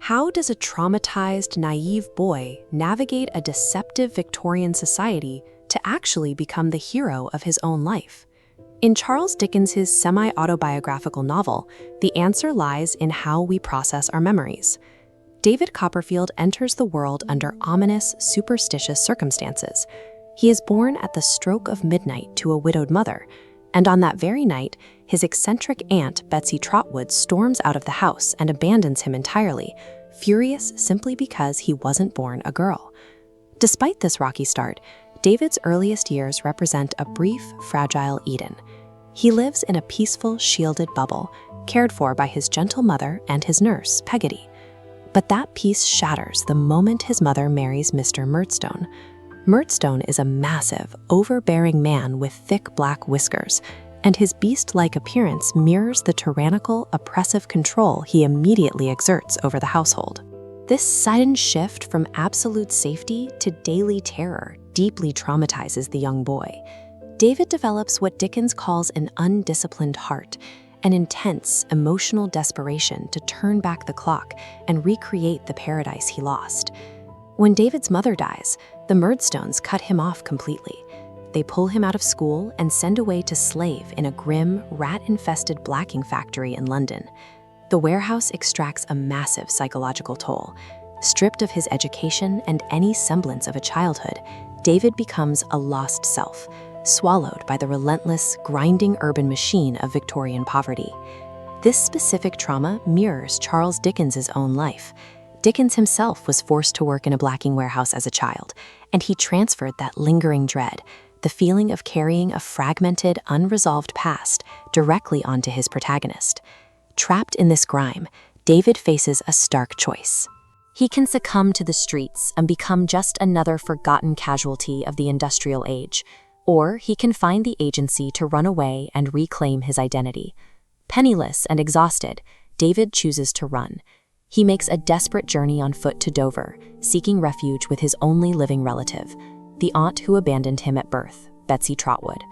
How does a traumatized, naive boy navigate a deceptive Victorian society to actually become the hero of his own life? In Charles Dickens' semi-autobiographical novel, the answer lies in how we process our memories. David Copperfield enters the world under ominous, superstitious circumstances. He is born at the stroke of midnight to a widowed mother, and on that very night, his eccentric aunt, Betsey Trotwood, storms out of the house and abandons him entirely, furious simply because he wasn't born a girl. Despite this rocky start, David's earliest years represent a brief, fragile Eden. He lives in a peaceful, shielded bubble, cared for by his gentle mother and his nurse, Peggotty. But that peace shatters the moment his mother marries Mr. Murdstone. Murdstone is a massive, overbearing man with thick black whiskers, and his beast-like appearance mirrors the tyrannical, oppressive control he immediately exerts over the household. This sudden shift from absolute safety to daily terror deeply traumatizes the young boy. David develops what Dickens calls an undisciplined heart, an intense, emotional desperation to turn back the clock and recreate the paradise he lost. When David's mother dies, the Murdstones cut him off completely. They pull him out of school and send away to slave in a grim, rat-infested blacking factory in London. The warehouse extracts a massive psychological toll. Stripped of his education and any semblance of a childhood, David becomes a lost self, swallowed by the relentless, grinding urban machine of Victorian poverty. This specific trauma mirrors Charles Dickens' own life. Dickens himself was forced to work in a blacking warehouse as a child, and he transferred that lingering dread, the feeling of carrying a fragmented, unresolved past, directly onto his protagonist. Trapped in this grime, David faces a stark choice. He can succumb to the streets and become just another forgotten casualty of the industrial age, or he can find the agency to run away and reclaim his identity. Penniless and exhausted, David chooses to run. He makes a desperate journey on foot to Dover, seeking refuge with his only living relative, the aunt who abandoned him at birth, Betsey Trotwood.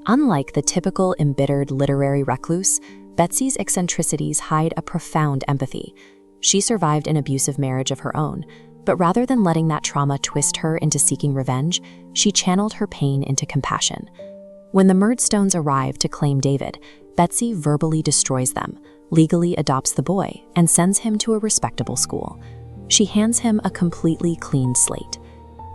Unlike the typical embittered literary recluse, Betsey's eccentricities hide a profound empathy. She survived an abusive marriage of her own, but rather than letting that trauma twist her into seeking revenge, she channeled her pain into compassion. When the Murdstones arrive to claim David, Betsey verbally destroys them, legally adopts the boy, and sends him to a respectable school. She hands him a completely clean slate.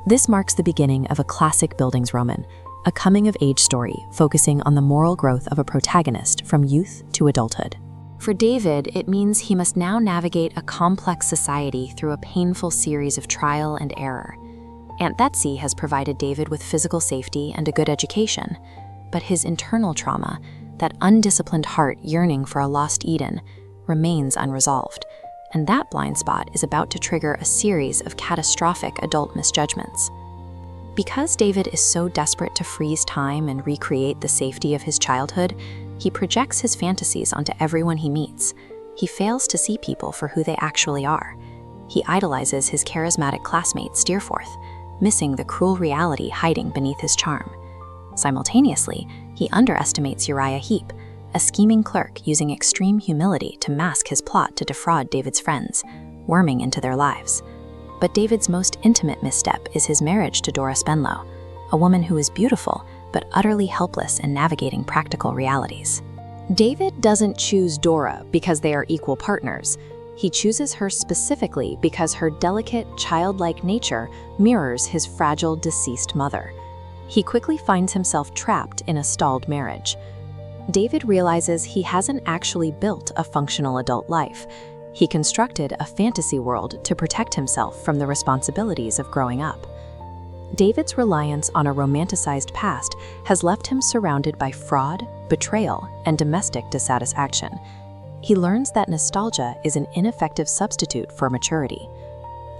This marks the beginning of a classic Bildungsroman, a coming-of-age story focusing on the moral growth of a protagonist from youth to adulthood. For David, it means he must now navigate a complex society through a painful series of trial and error. Aunt Betsey has provided David with physical safety and a good education, but his internal trauma, that undisciplined heart yearning for a lost Eden, remains unresolved, and that blind spot is about to trigger a series of catastrophic adult misjudgments. Because David is so desperate to freeze time and recreate the safety of his childhood, he projects his fantasies onto everyone he meets. He fails to see people for who they actually are. He idolizes his charismatic classmate Steerforth, missing the cruel reality hiding beneath his charm. Simultaneously, he underestimates Uriah Heep, a scheming clerk using extreme humility to mask his plot to defraud David's friends, worming into their lives. But David's most intimate misstep is his marriage to Dora Spenlow, a woman who is beautiful but utterly helpless in navigating practical realities. David doesn't choose Dora because they are equal partners. He chooses her specifically because her delicate, childlike nature mirrors his fragile, deceased mother. He quickly finds himself trapped in a stalled marriage. David realizes he hasn't actually built a functional adult life. He constructed a fantasy world to protect himself from the responsibilities of growing up. David's reliance on a romanticized past has left him surrounded by fraud, betrayal, and domestic dissatisfaction. He learns that nostalgia is an ineffective substitute for maturity.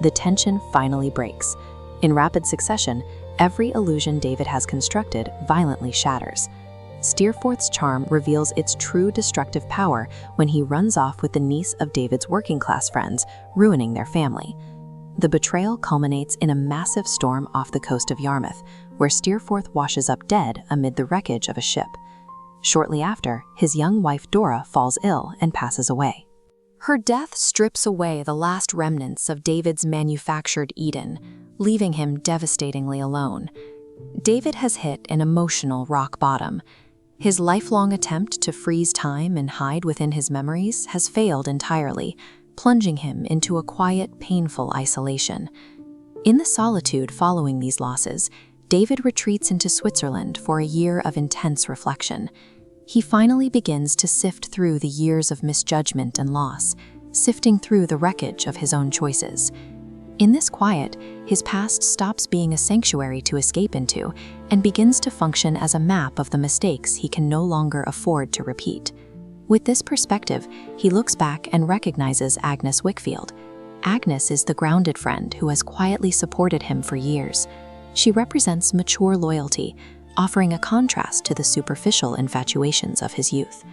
The tension finally breaks. In rapid succession, every illusion David has constructed violently shatters. Steerforth's charm reveals its true destructive power when he runs off with the niece of David's working-class friends, ruining their family. The betrayal culminates in a massive storm off the coast of Yarmouth, where Steerforth washes up dead amid the wreckage of a ship. Shortly after, his young wife Dora falls ill and passes away. Her death strips away the last remnants of David's manufactured Eden, leaving him devastatingly alone. David has hit an emotional rock bottom. His lifelong attempt to freeze time and hide within his memories has failed entirely, plunging him into a quiet, painful isolation. In the solitude following these losses, David retreats into Switzerland for a year of intense reflection. He finally begins to sift through the years of misjudgment and loss, sifting through the wreckage of his own choices. In this quiet, his past stops being a sanctuary to escape into and begins to function as a map of the mistakes he can no longer afford to repeat. With this perspective, he looks back and recognizes Agnes Wickfield. Agnes is the grounded friend who has quietly supported him for years. She represents mature loyalty, offering a contrast to the superficial infatuations of his youth.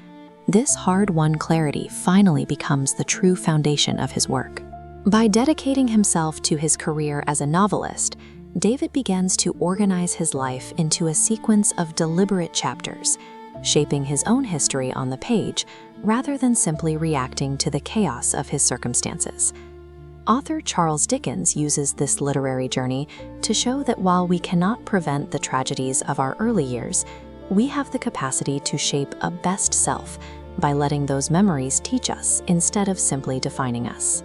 This hard-won clarity finally becomes the true foundation of his work. By dedicating himself to his career as a novelist, David begins to organize his life into a sequence of deliberate chapters, shaping his own history on the page rather than simply reacting to the chaos of his circumstances. Author Charles Dickens uses this literary journey to show that while we cannot prevent the tragedies of our early years, we have the capacity to shape a best self by letting those memories teach us instead of simply defining us.